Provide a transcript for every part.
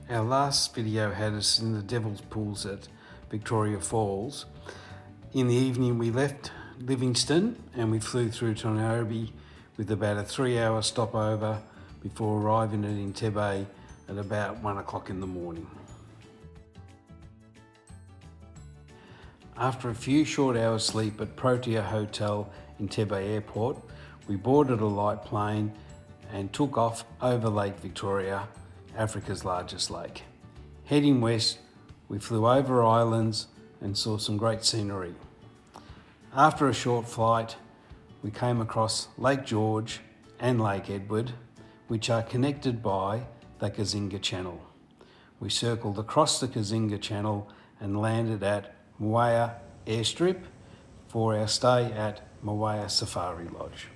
Our last video had us in the Devil's Pools at Victoria Falls. In the evening we left Livingston and we flew through to Nairobi with about a 3-hour stopover before arriving at Entebbe at about 1 o'clock in the morning. After a few short hours sleep at Protea Hotel Entebbe Airport, we boarded a light plane and took off over Lake Victoria, Africa's largest lake. Heading west, we flew over islands and saw some great scenery. After a short flight, we came across Lake George and Lake Edward, which are connected by the Kazinga Channel. We circled across the Kazinga Channel and landed at Mweya Airstrip for our stay at Mweya Safari Lodge.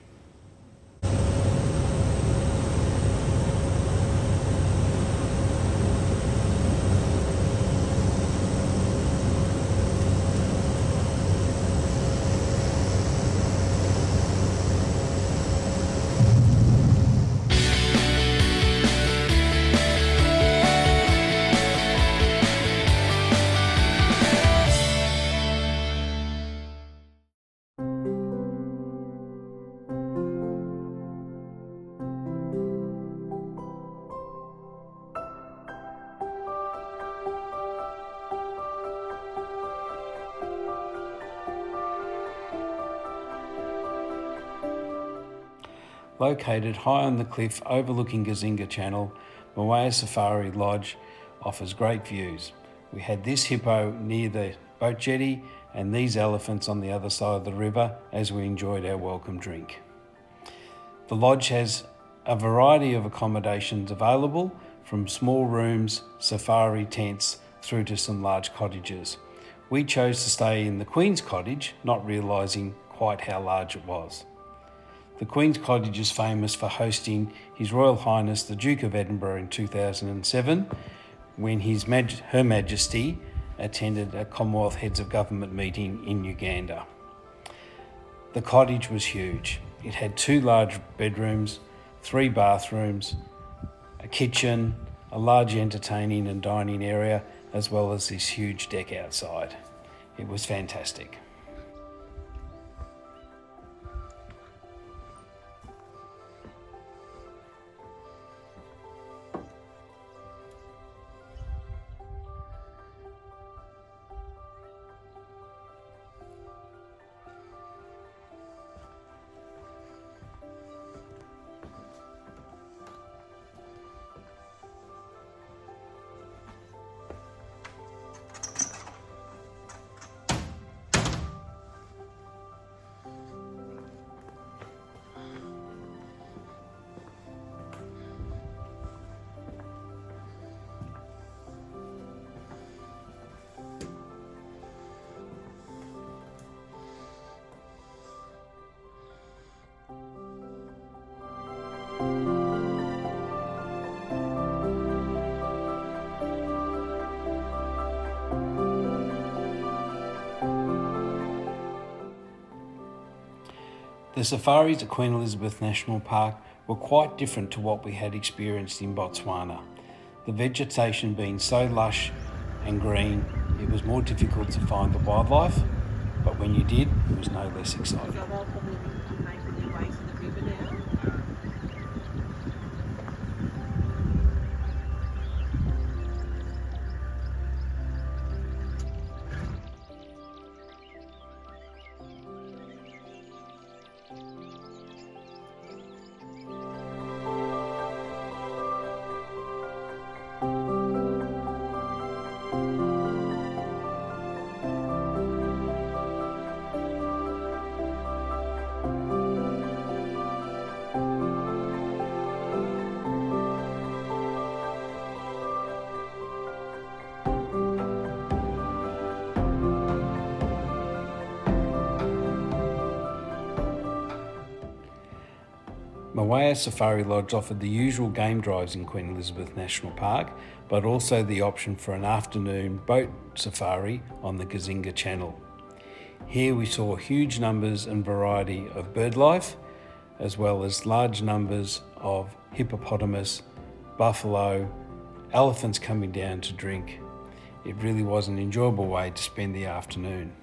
Located high on the cliff overlooking Kazinga Channel, Mweya Safari Lodge offers great views. We had this hippo near the boat jetty and these elephants on the other side of the river as we enjoyed our welcome drink. The lodge has a variety of accommodations available, from small rooms, safari tents, through to some large cottages. We chose to stay in the Queen's Cottage, not realising quite how large it was. The Queen's Cottage is famous for hosting His Royal Highness the Duke of Edinburgh in 2007 when Her Majesty attended a Commonwealth Heads of Government meeting in Uganda. The cottage was huge. It had 2 large bedrooms, 3 bathrooms, a kitchen, a large entertaining and dining area, as well as this huge deck outside. It was fantastic. The safaris at Queen Elizabeth National Park were quite different to what we had experienced in Botswana. The vegetation being so lush and green, it was more difficult to find the wildlife, but when you did, it was no less exciting. Mweya Safari Lodge offered the usual game drives in Queen Elizabeth National Park, but also the option for an afternoon boat safari on the Kazinga Channel. Here we saw huge numbers and variety of bird life, as well as large numbers of hippopotamus, buffalo elephants coming down to drink. It really was an enjoyable way to spend the afternoon.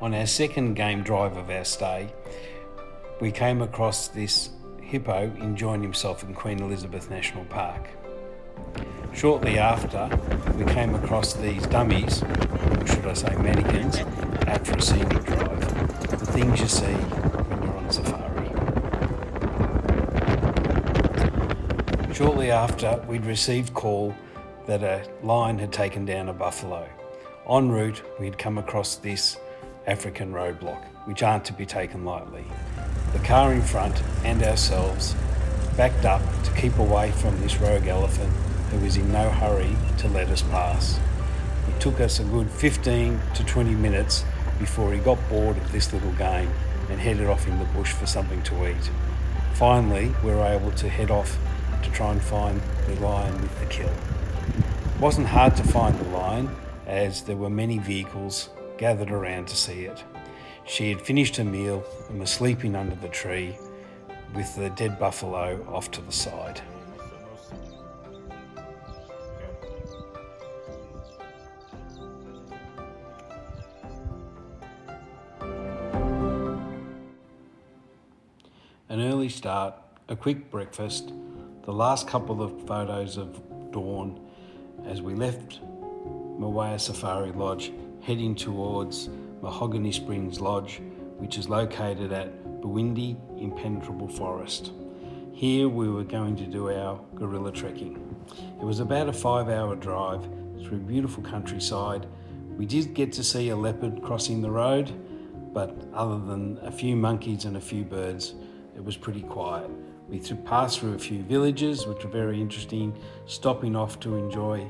On our second game drive of our stay, we came across this hippo enjoying himself in Queen Elizabeth National Park. Shortly after, we came across these dummies, or should I say mannequins, out for a scenic drive. The things you see when you're on safari. Shortly after, we'd received call that a lion had taken down a buffalo. En route, we'd come across this African roadblock, which aren't to be taken lightly. The car in front and ourselves backed up to keep away from this rogue elephant who was in no hurry to let us pass. It took us a good 15 to 20 minutes before he got bored of this little game and headed off in the bush for something to eat. Finally, we were able to head off to try and find the lion with the kill. It wasn't hard to find the lion, as there were many vehicles gathered around to see it. She had finished her meal and was sleeping under the tree with the dead buffalo off to the side. An early start, a quick breakfast, the last couple of photos of dawn as we left Mweya Safari Lodge heading towards Mahogany Springs Lodge, which is located at Bwindi Impenetrable Forest. Here we were going to do our gorilla trekking. It was about a 5-hour drive through beautiful countryside. We did get to see a leopard crossing the road, but other than a few monkeys and a few birds, it was pretty quiet. We passed through a few villages, which were very interesting, stopping off to enjoy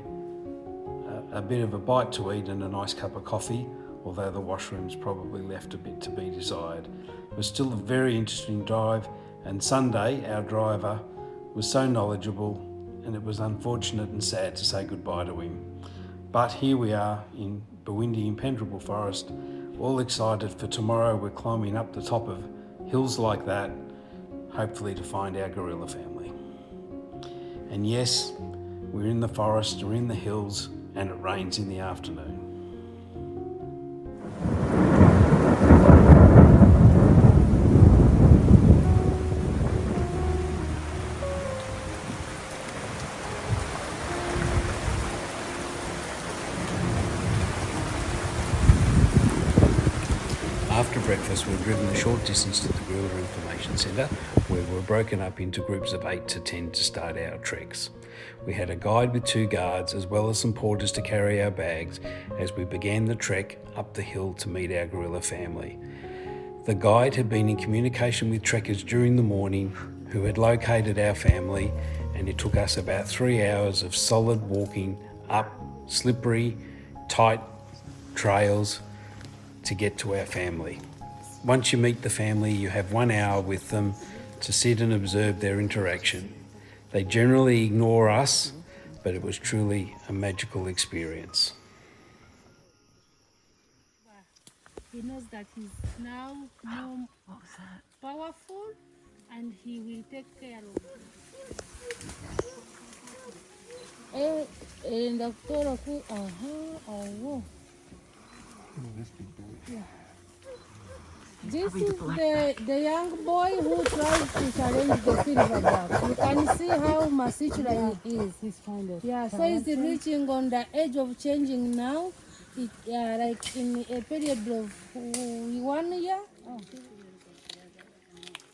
a bit of a bite to eat and a nice cup of coffee, although the washrooms probably left a bit to be desired. It was still a very interesting drive, and Sunday, our driver, was so knowledgeable, and it was unfortunate and sad to say goodbye to him. But here we are in Bwindi Impenetrable Forest, all excited for tomorrow. We're climbing up the top of hills like that, hopefully to find our gorilla family. And yes, we're in the forest, we're in the hills, and it rains in the afternoon. After breakfast, we were driven a short distance to the Gorilla Information Centre, where we were broken up into groups of 8 to 10 to start our treks. We had a guide with 2 guards, as well as some porters to carry our bags as we began the trek up the hill to meet our gorilla family. The guide had been in communication with trekkers during the morning who had located our family, and it took us about 3 hours of solid walking up slippery, tight trails to get to our family. Once you meet the family, you have 1 hour with them to sit and observe their interaction. They generally ignore us, but it was truly a magical experience. He knows that he's now more powerful, and he will take care of you. Doctor, This big boy. Yeah. This is the young boy who tries to challenge the silverback. You can see how masculine he is. He's kind of. Yeah, so he's reaching on the edge of changing now. Like in a period of 1 year. Oh.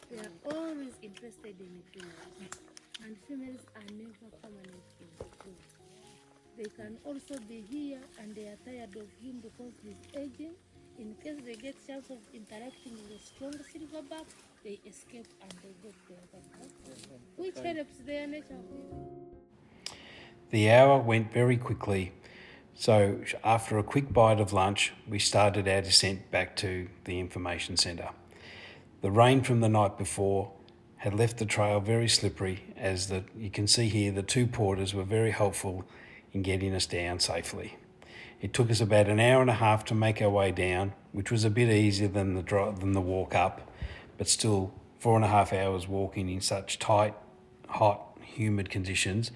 They are always interested in females, and females are never permanent in the group. They can also be here and they are tired of him because he's aging. In case they get chance of interacting with a strong silverback, they escape and they go to the other side, which helps their nature. The hour went very quickly, so after a quick bite of lunch, we started our descent back to the information centre. The rain from the night before had left the trail very slippery, as you can see here the two porters were very helpful in getting us down safely. It took us about an hour and a half to make our way down, which was a bit easier than the walk up, but still 4.5 hours walking in such tight, hot, humid conditions.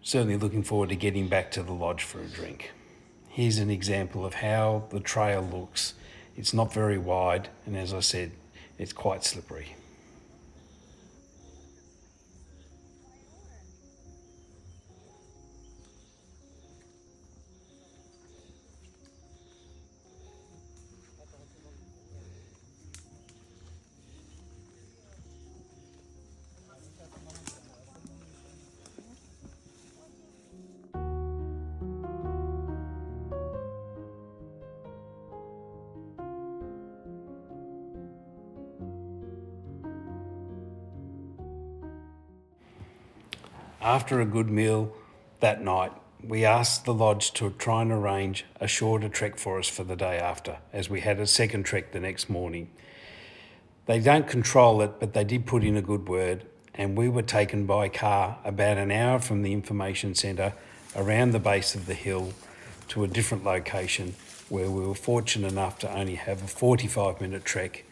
Certainly looking forward to getting back to the lodge for a drink. Here's an example of how the trail looks. It's not very wide, and as I said, it's quite slippery. After a good meal that night, we asked the lodge to try and arrange a shorter trek for us for the day after, as we had a second trek the next morning. They don't control it, but they did put in a good word, and we were taken by car about an hour from the information centre around the base of the hill to a different location where we were fortunate enough to only have a 45-minute trek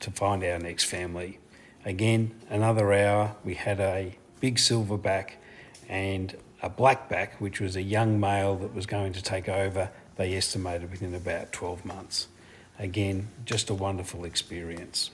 to find our next family. Again, another hour. We had a big silverback and a blackback, which was a young male that was going to take over, they estimated, within about 12 months. Again, just a wonderful experience.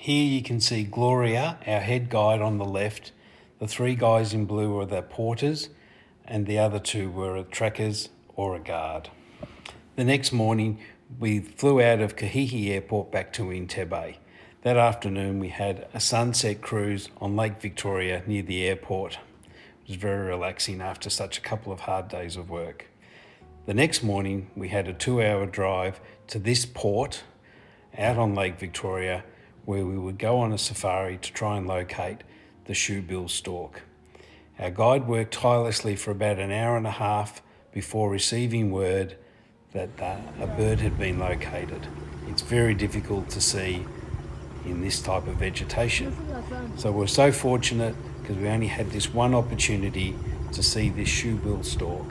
Here you can see Gloria, our head guide, on the left. The three guys in blue were the porters, and the other two were trackers or a guard. The next morning, we flew out of Kahiki Airport back to Entebbe. That afternoon, we had a sunset cruise on Lake Victoria near the airport. It was very relaxing after such a couple of hard days of work. The next morning, we had a 2-hour drive to this port out on Lake Victoria, where we would go on a safari to try and locate the Shoebill Stork. Our guide worked tirelessly for about an hour and a half before receiving word that a bird had been located. It's very difficult to see in this type of vegetation. So we're so fortunate because we only had this one opportunity to see this Showbill Stork.